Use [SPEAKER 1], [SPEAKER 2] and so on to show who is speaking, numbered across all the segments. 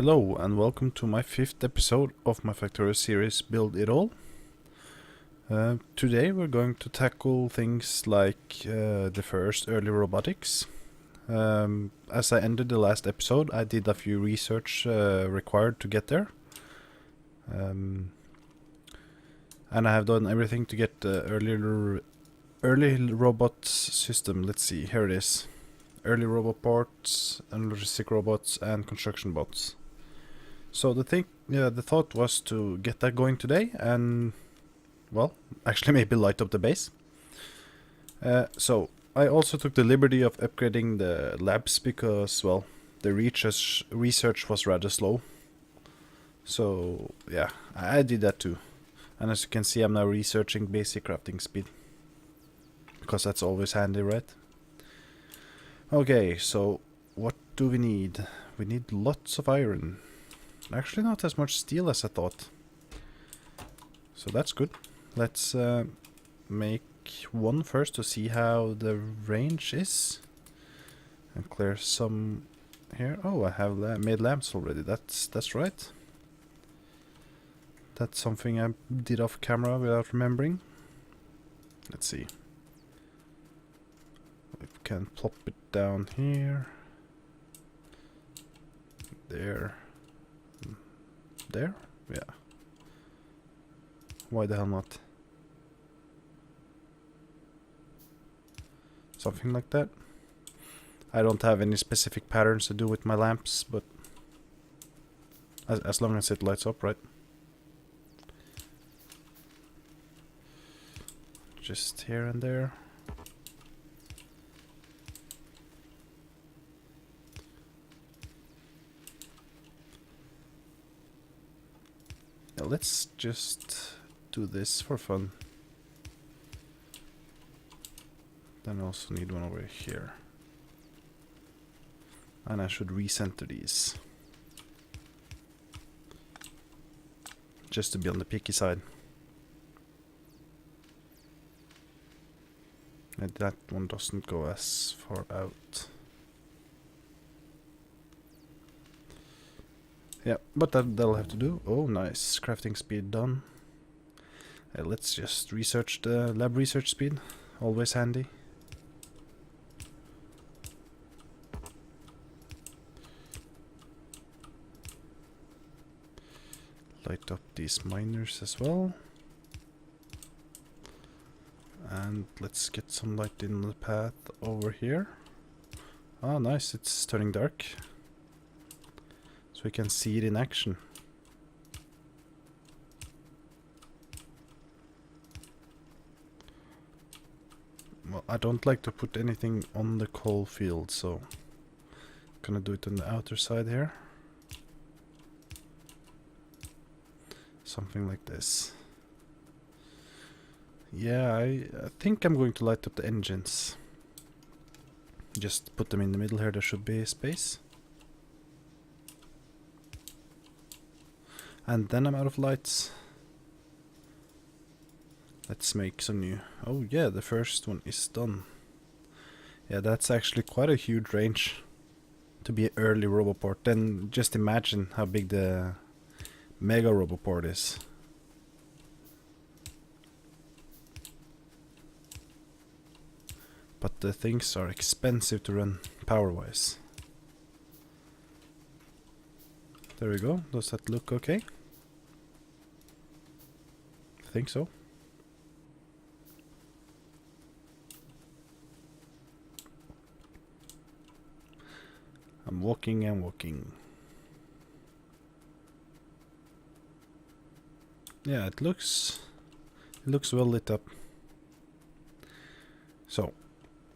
[SPEAKER 1] Hello and welcome to my 5th episode of my Factorio series Build It All. Today we're going to tackle things like the first early robotics. As I ended the last episode, I did a few research required to get there. And I have done everything to get the early robots system. Let's see, here it is. Early robot parts and logistic robots and construction bots. So the thought was to get that going today and, well, actually maybe light up the base. So I also took the liberty of upgrading the labs because, well, the research was rather slow. So yeah, I did that too. And as you can see, I'm now researching basic crafting speed, because that's always handy, right? Okay, so what do we need? We need lots of iron. Actually not as much steel as I thought. So that's good. Let's make one first to see how the range is. And clear some here. Oh, I have made lamps already. That's right. That's something I did off camera without remembering. Let's see. We can plop it down here. There. There? Yeah. Why the hell not? Something like that. I don't have any specific patterns to do with my lamps, but as long as it lights up, right? Just here and there. Yeah, let's just do this for fun. Then I also need one over here. And I should recenter these. Just to be on the picky side. And that one doesn't go as far out. Yeah, but that'll have to do. Oh, nice. Crafting speed done. Let's just research the lab research speed. Always handy. Light up these miners as well. And let's get some light in the path over here. Ah, nice. It's turning dark. So we can see it in action. Well, I don't like to put anything on the coal field, so I'm gonna do it on the outer side here. Something like this. Yeah, I think I'm going to light up the engines. Just put them in the middle here, there should be space. And then I'm out of lights. Let's make some new. Oh yeah, the first one is done. Yeah, that's actually quite a huge range to be an early roboport. Then just imagine how big the mega roboport is. But the things are expensive to run power-wise. There we go. Does that look okay? I think so. I'm walking and walking. Yeah, it looks well lit up. So,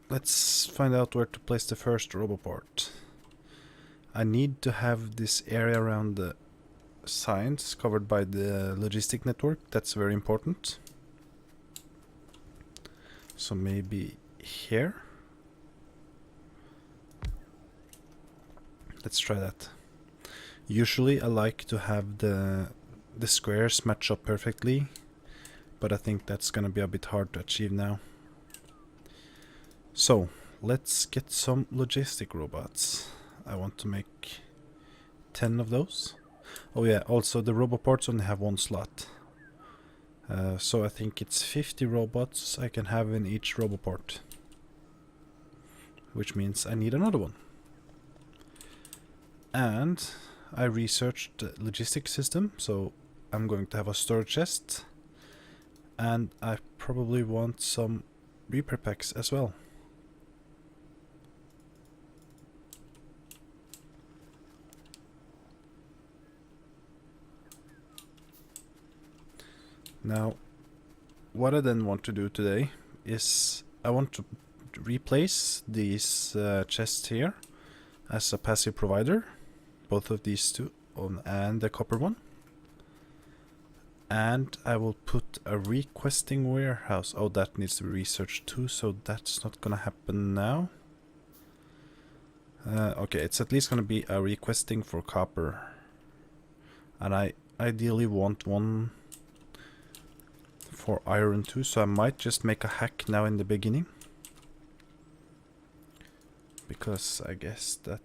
[SPEAKER 1] let's find out where to place the first roboport. I need to have this area around the signs covered by the logistic network. That's very important. So maybe here. Let's try that. Usually I like to have the squares match up perfectly, but I think that's gonna be a bit hard to achieve now. So let's get some logistic robots. I want to make 10 of those. Oh yeah, also the roboports only have one slot. So I think it's 50 robots I can have in each roboport. Which means I need another one. And I researched the logistics system, so I'm going to have a storage chest. And I probably want some repair packs as well. Now, what I then want to do today is I want to replace these chests here as a passive provider, both of these two, and the copper one. And I will put a requesting warehouse. Oh, that needs to be researched too, so that's not gonna happen now. Okay, it's at least gonna be a requesting for copper. And I ideally want one for iron too, so I might just make a hack now in the beginning. Because I guess that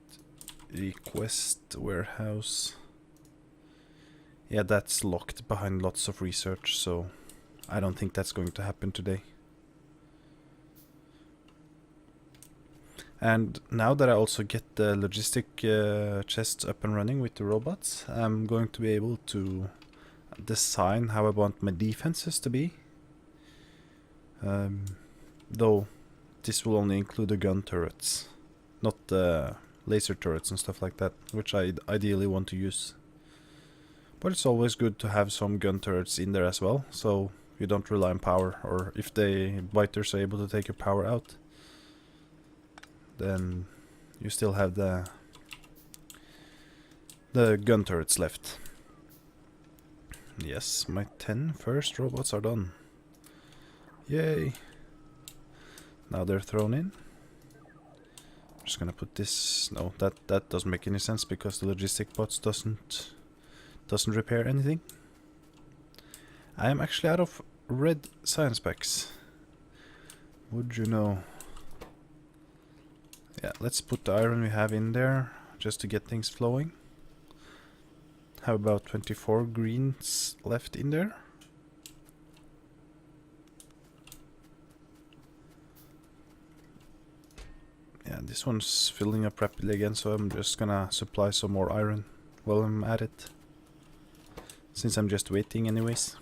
[SPEAKER 1] request warehouse... Yeah, that's locked behind lots of research, so I don't think that's going to happen today. And now that I also get the logistic chests up and running with the robots, I'm going to be able to design how I want my defenses to be. Though this will only include the gun turrets, not the laser turrets and stuff like that, which I ideally want to use. But it's always good to have some gun turrets in there as well, so you don't rely on power, or if the biters are able to take your power out, then you still have the gun turrets left. Yes, my 10 first robots are done. Yay! Now they're thrown in. I'm just gonna put this... No, that doesn't make any sense because the logistic bots doesn't repair anything. I am actually out of red science packs. Would you know? Yeah, let's put the iron we have in there just to get things flowing. Have about 24 greens left in there. Yeah, this one's filling up rapidly again, so I'm just gonna supply some more iron while I'm at it. Since I'm just waiting anyways.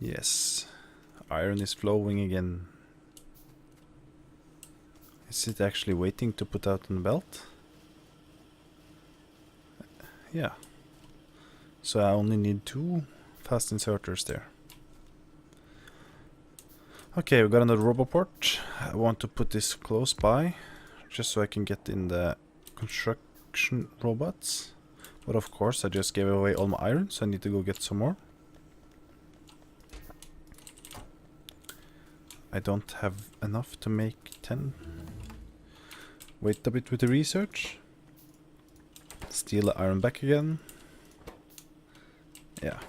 [SPEAKER 1] Yes, iron is flowing again. Is it actually waiting to put out on the belt? Yeah. So I only need 2 fast inserters there. Okay, we got another roboport. I want to put this close by, just so I can get in the construction robots. But of course, I just gave away all my iron, so I need to go get some more. I don't have enough to make 10. Wait a bit with the research. Steal the iron back again. Yeah.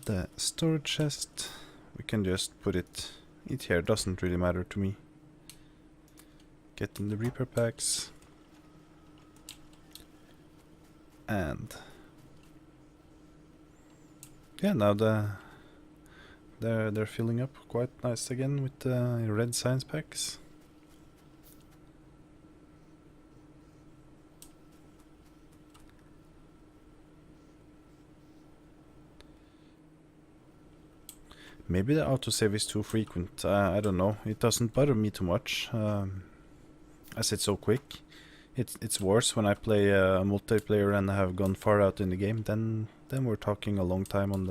[SPEAKER 1] The storage chest, we can just put it here, doesn't really matter to me. Get in the repair packs. And yeah, now they're filling up quite nice again with the red science packs. Maybe the autosave is too frequent, I don't know. It doesn't bother me too much, as it's so quick. It's worse when I play a multiplayer and I have gone far out in the game, then we're talking a long time on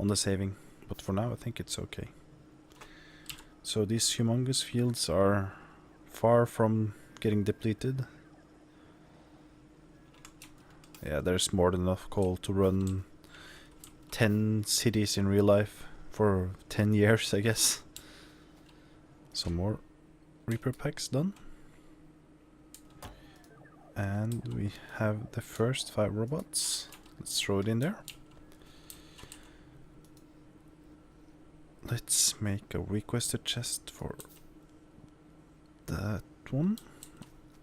[SPEAKER 1] the saving. But for now I think it's okay. So these humongous fields are far from getting depleted. Yeah, there's more than enough coal to run 10 cities in real life for 10 years, I guess. Some more repair packs done. And we have the first 5 robots. Let's throw it in there. Let's make a requested chest for that one.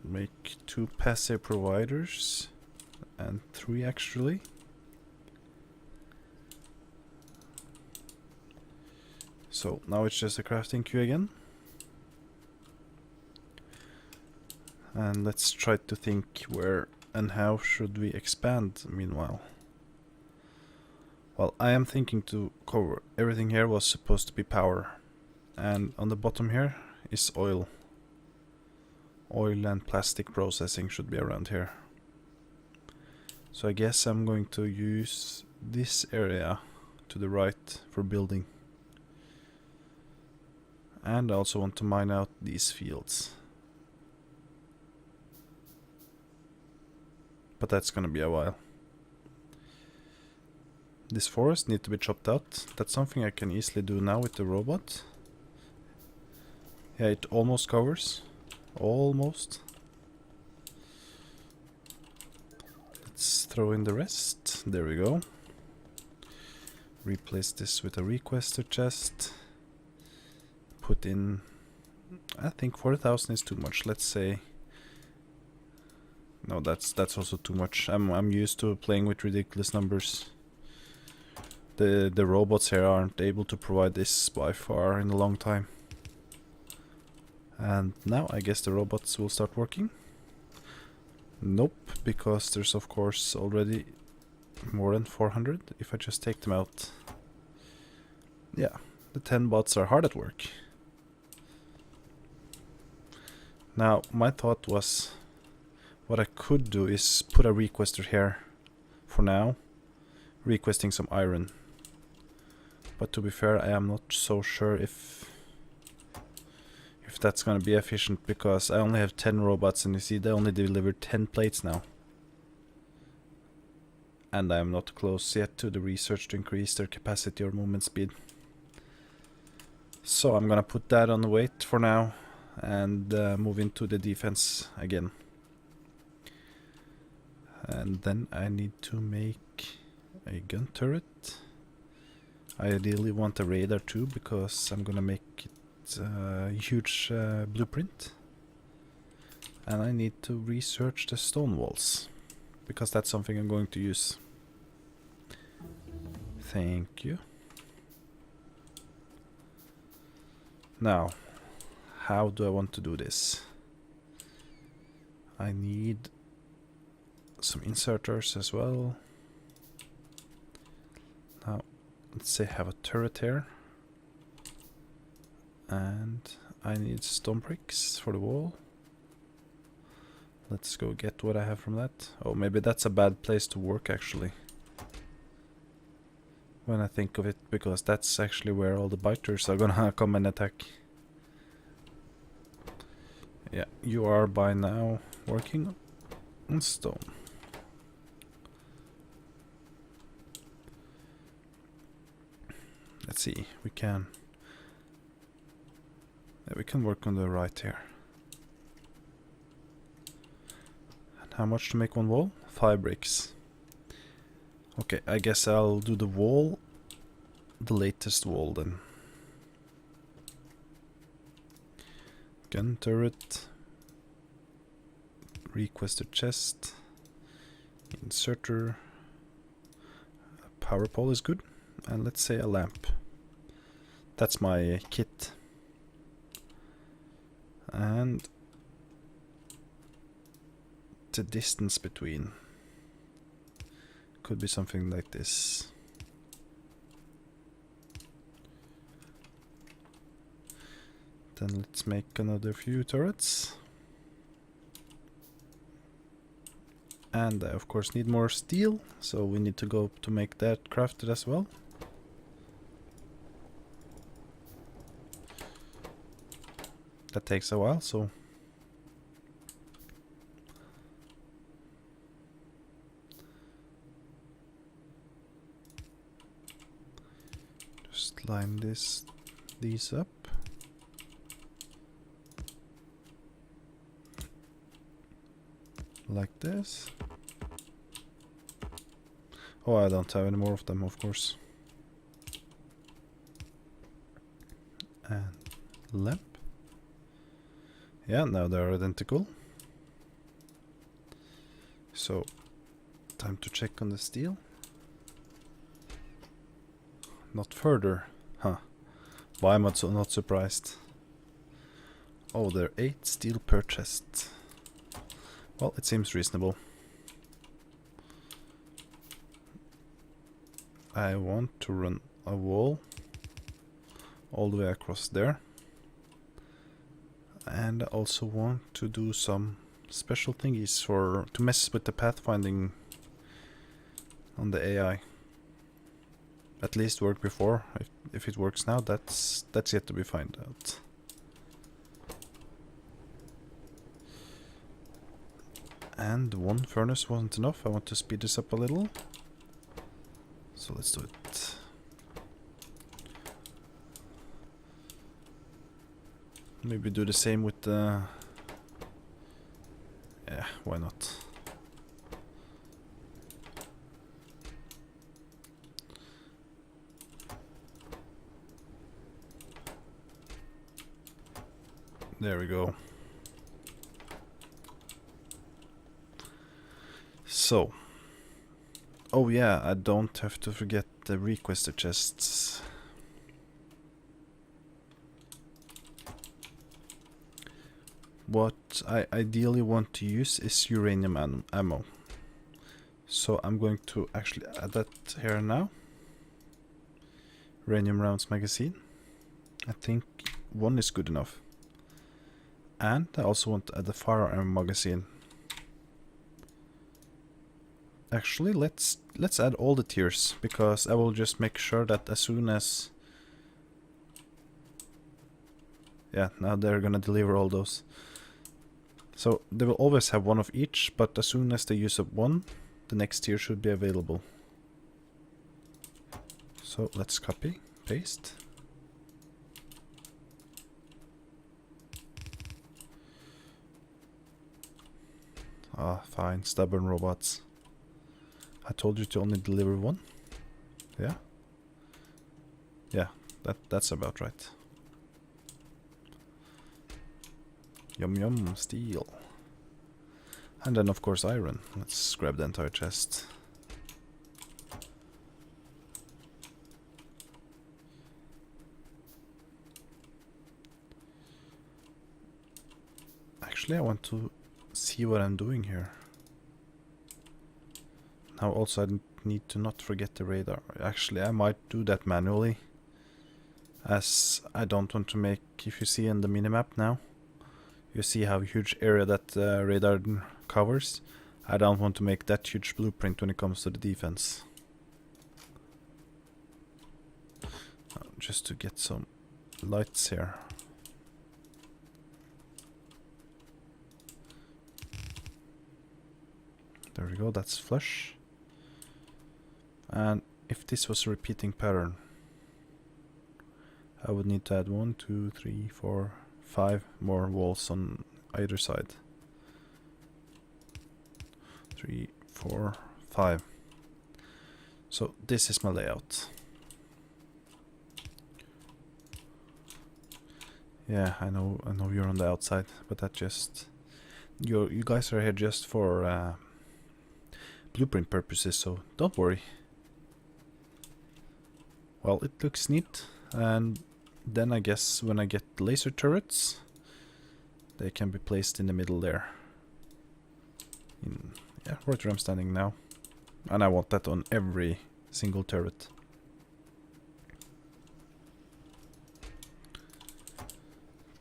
[SPEAKER 1] Make 2 passive providers and 3 actually. So now it's just a crafting queue again. And let's try to think where and how should we expand meanwhile. Well, I am thinking to cover everything here was supposed to be power. And on the bottom here is oil. Oil and plastic processing should be around here. So I guess I'm going to use this area to the right for building. And I also want to mine out these fields. But that's gonna be a while. This forest needs to be chopped out. That's something I can easily do now with the robot. Yeah, it almost covers. Almost. Let's throw in the rest. There we go. Replace this with a requester chest. Put in... I think 40,000 is too much. Let's say... No, that's also too much. I'm used to playing with ridiculous numbers. The robots here aren't able to provide this by far in a long time. And now I guess the robots will start working. Nope, because there's of course already more than 400 if I just take them out. Yeah, the 10 bots are hard at work. Now my thought was, what I could do is put a requester here for now, requesting some iron. But to be fair, I am not so sure if that's gonna be efficient, because I only have 10 robots and you see they only delivered 10 plates now. And I am not close yet to the research to increase their capacity or movement speed. So I'm gonna put that on the wait for now and move into the defense again. And then I need to make a gun turret. I ideally want a radar too, because I'm gonna make it a huge blueprint. And I need to research the stone walls, because that's something I'm going to use. Thank you. Now, how do I want to do this? I need some inserters as well. Now, let's say I have a turret here. And I need stone bricks for the wall. Let's go get what I have from that. Oh, maybe that's a bad place to work actually, when I think of it, because that's actually where all the biters are gonna come and attack. Yeah, you are by now working on stone. Let's see, we can work on the right here. And how much to make one wall? 5 bricks. Okay, I guess I'll do the wall, the latest wall then. Gun turret, requested chest, inserter, a power pole is good, and let's say a lamp. That's my kit. And the distance between could be something like this. Then let's make another few turrets. And I of course need more steel, so we need to go to make that crafted as well. That takes a while, so just line these up. Like this. Oh, I don't have any more of them, of course. And lamp. Yeah, now they're identical. So, time to check on the steel. Not further. Huh. Why am I so not surprised? Oh, there are 8 steel per chest. Well, it seems reasonable. I want to run a wall all the way across there. And I also want to do some special thingies to mess with the pathfinding on the AI. At least worked before. If it works now, that's yet to be found out. And one furnace wasn't enough. I want to speed this up a little. So let's do it. Maybe do the same with the... Yeah, why not? There we go. So. Oh yeah, I don't have to forget the requester chests. What I ideally want to use is uranium ammo. So I'm going to actually add that here now. Uranium rounds magazine. I think 1 is good enough. And I also want to add the firearm magazine. Actually, let's add all the tiers, because I will just make sure that as soon as... Yeah, now they're gonna deliver all those. So they will always have 1 of each, but as soon as they use up 1, the next tier should be available. So let's copy, paste. Ah, fine, stubborn robots. I told you to only deliver 1. Yeah? Yeah, that's about right. Yum yum, steel. And then of course iron. Let's grab the entire chest. Actually, I want to see what I'm doing here. Now also I need to not forget the radar. Actually, I might do that manually, as I don't want to make... If you see in the minimap now, you see how huge area that radar covers. I don't want to make that huge blueprint when it comes to the defense. Just to get some lights here. There we go, that's flush. And if this was a repeating pattern, I would need to add 1, 2, 3, 4, 5 more walls on either side. 3, 4, 5. So this is my layout. Yeah, I know you're on the outside, but that just... You guys are here just for blueprint purposes, so don't worry. Well, it looks neat, and then I guess when I get laser turrets, they can be placed in the middle there. Yeah, right where I'm standing now. And I want that on every single turret.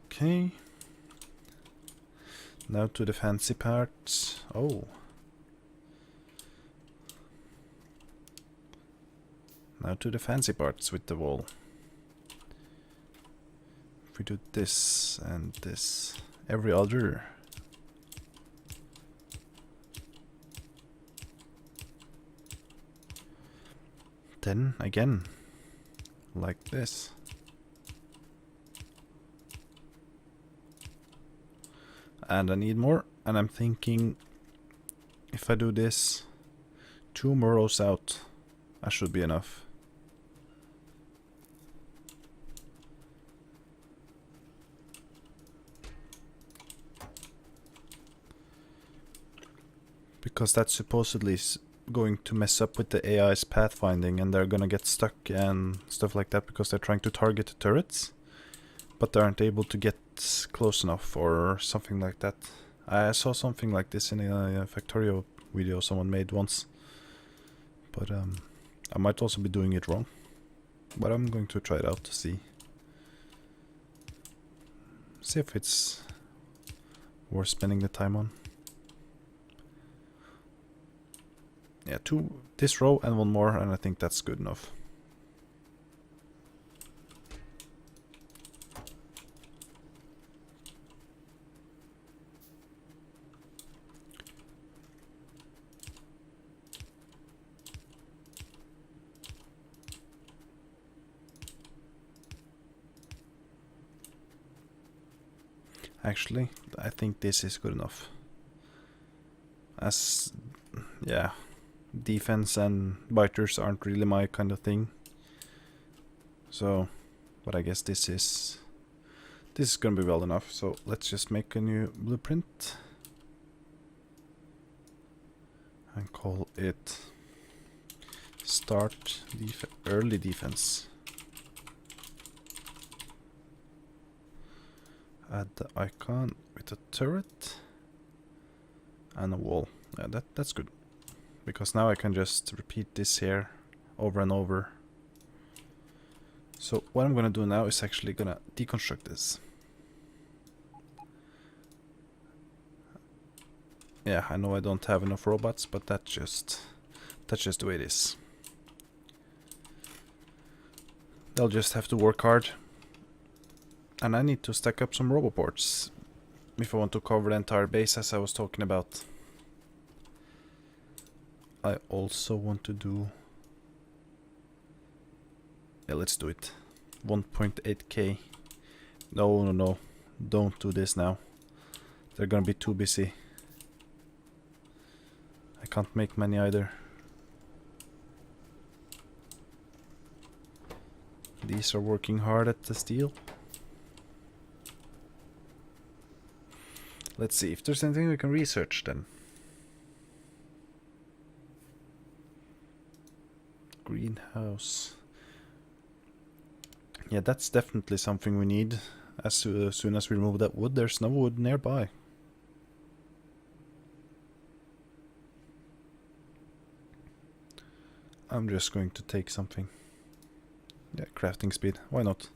[SPEAKER 1] Okay. Now to the fancy parts. Oh. Now to the fancy parts with the wall. If we do this and this, every other. Then again, like this. And I need more, and I'm thinking if I do this 2 more rows out, That should be enough. Because that's supposedly going to mess up with the AI's pathfinding, and they're gonna get stuck and stuff like that because they're trying to target the turrets, but they aren't able to get close enough or something like that. I saw something like this in a Factorio video someone made once, but I might also be doing it wrong, but I'm going to try it out to see if it's worth spending the time on. Yeah, this row and one more, and I think that's good enough. Actually, I think this is good enough. Yeah, defense and biters aren't really my kind of thing. So, but I guess this is gonna be well enough. So let's just make a new blueprint and call it start early defense. Add the icon with a turret and a wall. Yeah, that's good. Because now I can just repeat this here over and over. So what I'm gonna do now is actually gonna deconstruct this. Yeah, I know I don't have enough robots, but that's just the way it is. They'll just have to work hard. And I need to stack up some roboports if I want to cover the entire base, as I was talking about. I also want to do... Yeah, let's do it. 1.8k. No. Don't do this now. They're gonna be too busy. I can't make many either. These are working hard at the steel. Let's see if there's anything we can research then. Greenhouse. Yeah, that's definitely something we need. As soon as we remove that wood, there's no wood nearby. I'm just going to take something. Yeah, crafting speed. Why not?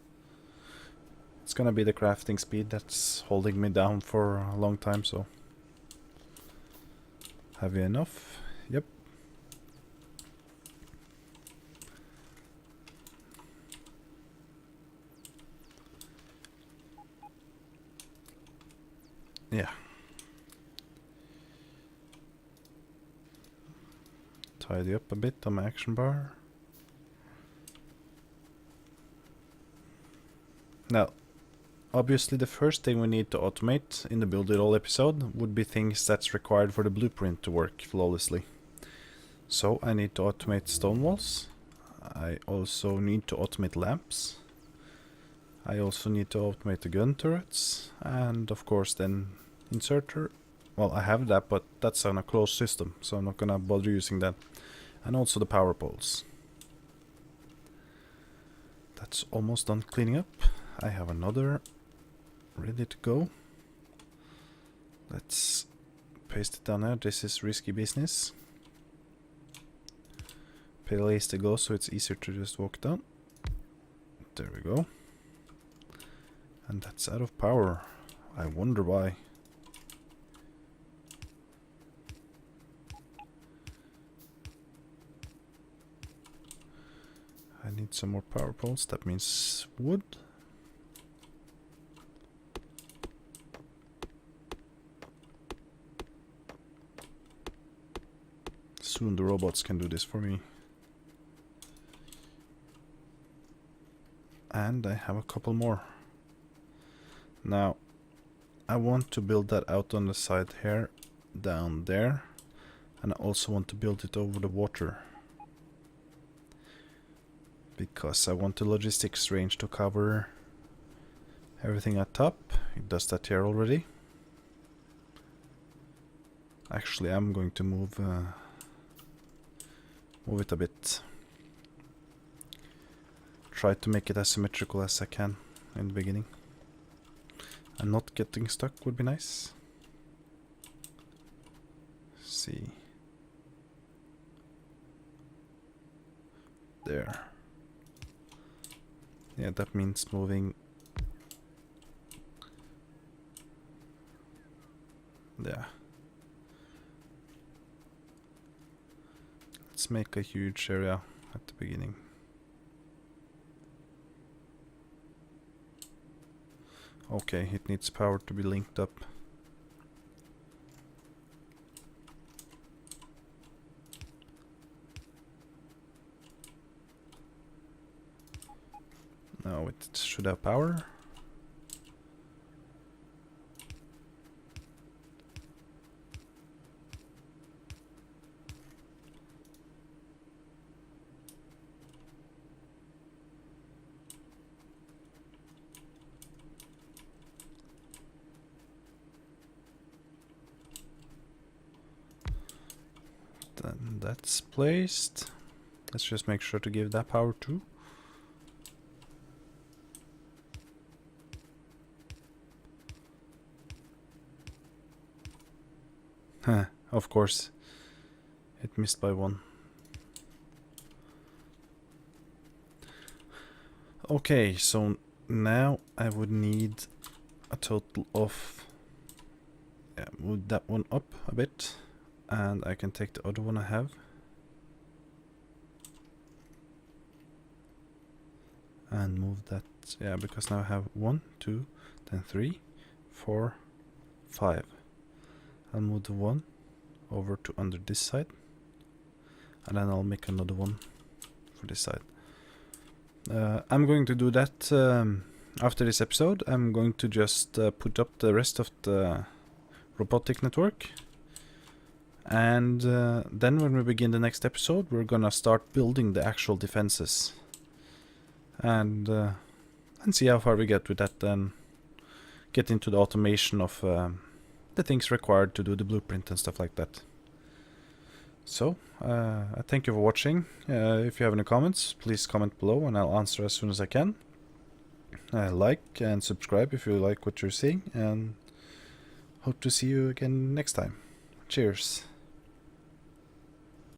[SPEAKER 1] It's gonna be the crafting speed that's holding me down for a long time, so... Have we enough? Yep. Yeah. Tidy up a bit on my action bar. Now, obviously the first thing we need to automate in the Build It All episode would be things that's required for the blueprint to work flawlessly. So I need to automate stone walls. I also need to automate lamps. I also need to automate the gun turrets. And of course then inserter. Well, I have that, but that's on a closed system, so I'm not gonna bother using that. And also the power poles. That's almost done cleaning up. I have another ready to go. Let's paste it down there. This is risky business. Place to go so it's easier to just walk down. There we go. And that's out of power. I wonder why. I need some more power poles. That means wood. Soon the robots can do this for me. And I have a couple more. Now, I want to build that out on the side here, down there. And I also want to build it over the water. because I want the logistics range to cover everything at top. It does that here already. Actually, I'm going to move it a bit. Try to make it as symmetrical as I can in the beginning. And not getting stuck would be nice. See. There. Yeah, that means moving there. Let's make a huge area at the beginning. Okay, it needs power to be linked up. Now it should have power. Then that's placed. Let's just make sure to give that power too. Of course, it missed by one. Okay, so now I would need a total of, yeah, move that one up a bit, and I can take the other one I have and move that, yeah, because now I have 1, 2, then 3, 4, 5. I'll move the one over to under this side, and then I'll make another one for this side. I'm going to do that after this episode. I'm going to just put up the rest of the robotic network, and then when we begin the next episode, we're gonna start building the actual defenses, and see how far we get with that, and get into the automation of the things required to do the blueprint and stuff like that. So, I thank you for watching. If you have any comments, please comment below and I'll answer as soon as I can. Like and subscribe if you like what you're seeing, and hope to see you again next time. Cheers.